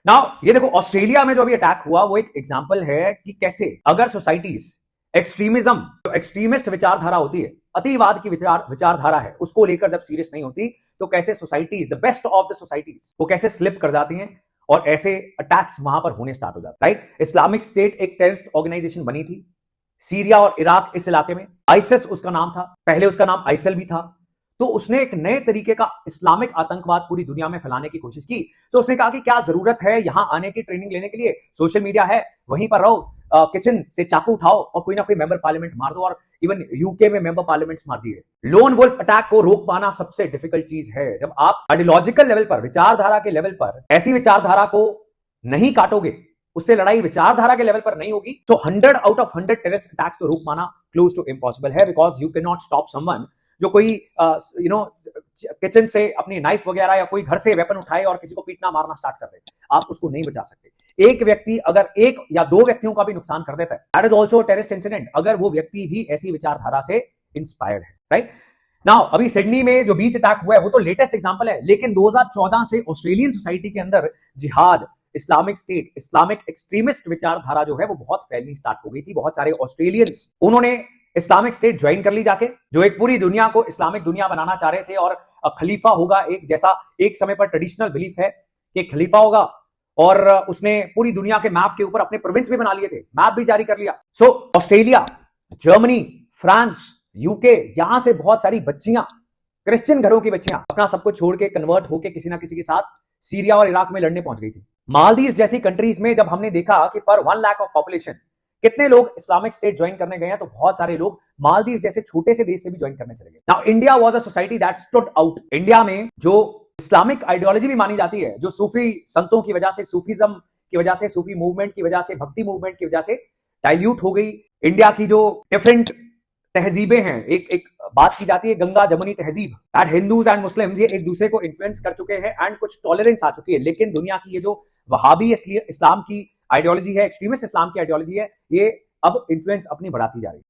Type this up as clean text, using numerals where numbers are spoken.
Now ये देखो, Australia में जो अभी अटैक हुआ वो एक एग्जांपल है कि कैसे अगर सोसाइटीज एक्सट्रीमिज्म, जो एक्सट्रीमिस्ट विचारधारा होती है, अतिवाद की विचारधारा है, उसको लेकर जब सीरियस नहीं होती तो कैसे societies, the best of the societies, वो कैसे स्लिप कर जाती हैं और ऐसे अटैक्स वहां पर होने स्टार्ट हो जाते हैं, राइट। इस्लामिक स्टेट एक टेररिस्ट ऑर्गेनाइजेशन बनी थी सीरिया और इराक, इस इलाके में आइसिस उसका नाम था, पहले उसका नाम आइसिल भी था। तो उसने एक नए तरीके का इस्लामिक आतंकवाद पूरी दुनिया में फैलाने की कोशिश की। तो उसने कहा कि क्या जरूरत है यहां आने की, ट्रेनिंग लेने के लिए, सोशल मीडिया है, वहीं पर रहो, किचन से चाकू उठाओ और कोई ना कोई मेंबर पार्लियामेंट मार दो। और इवन यूके में मेंबर पार्लियामेंट्स मार दिए। लोन वुल्फ अटैक को रोक पाना सबसे डिफिकल्ट चीज है। जब आप आइडियोलॉजिकल लेवल पर, विचारधारा के लेवल पर ऐसी विचारधारा को नहीं काटोगे, उससे लड़ाई विचारधारा के लेवल पर नहीं होगी, तो 100 आउट ऑफ 100 टेररिस्ट अटैक्स तो रोक पाना क्लोज टू इम्पॉसिबल है। Because you can not stop someone जो कोई किचन से अपनी नाइफ वगैरह या कोई घर से वेपन उठाए और किसी को पीटना मारना स्टार्ट कर दे, आप उसको नहीं बचा सकते। एक व्यक्ति अगर एक या दो व्यक्तियों का भी नुकसान कर देता है, that is also terrorist incident, अगर वो व्यक्ति भी ऐसी विचारधारा से इंस्पायर्ड है, राइट। नाउ अभी सिडनी में जो बीच अटैक हुआ है वो तो लेटेस्ट एग्जांपल है, लेकिन 2014 से ऑस्ट्रेलियन सोसाइटी के अंदर जिहाद, इस्लामिक स्टेट, इस्लामिक एक्सट्रीमिस्ट विचारधारा जो है वो बहुत फैलनी स्टार्ट हो गई थी। बहुत सारे ऑस्ट्रेलियंस उन्होंने इस्लामिक स्टेट ज्वाइन कर ली जाके, जो एक पूरी दुनिया को इस्लामिक दुनिया बनाना चाह रहे थे। और खलीफा होगा एक, जैसा एक समय पर ट्रेडिशनल बिलीफ है कि खलीफा होगा, और उसने पूरी दुनिया के मैप के ऊपर अपने प्रोविंस भी बना लिए थे, मैप भी जारी कर लिया। So Australia, Germany, France, UK, यहां से बहुत सारी बच्चियां, क्रिश्चियन घरों की बच्चियां अपना सब कुछ छोड़ के कन्वर्ट होकर किसी ना किसी के साथ सीरिया और इराक में लड़ने पहुंच गई थी। मालदीव जैसी कंट्रीज में जब हमने देखा कि पर 1 लाख ऑफ पॉपुलेशन कितने लोग इस्लामिक स्टेट ज्वाइन करने गए हैं, तो बहुत सारे लोग मालदीव जैसे छोटे से देश से भी ज्वाइन करने चले गए। Now India was a society that stood out. India में जो इस्लामिक आइडियोलॉजी भी मानी जाती है, जो सूफी संतों की वजह से, सूफीज्म की वजह से, सूफी मूवमेंट की वजह से, भक्ति मूवमेंट की वजह से डाइल्यूट हो गई। इंडिया की जो डिफरेंट तहजीबें हैं, एक एक बात की जाती है गंगा जमुनी तहजीब, दैट हिंदूज एंड मुस्लिम्स ये एक दूसरे को इन्फ्लुएंस कर चुके हैं एंड कुछ टॉलरेंस आ चुकी है। लेकिन दुनिया की ये जो वहाबी इस्लाम की आइडियोलॉजी है, एक्सट्रीमिस्ट इस्लाम की आइडियोलॉजी है, ये अब इन्फ्लुएंस अपनी बढ़ाती जा रही है।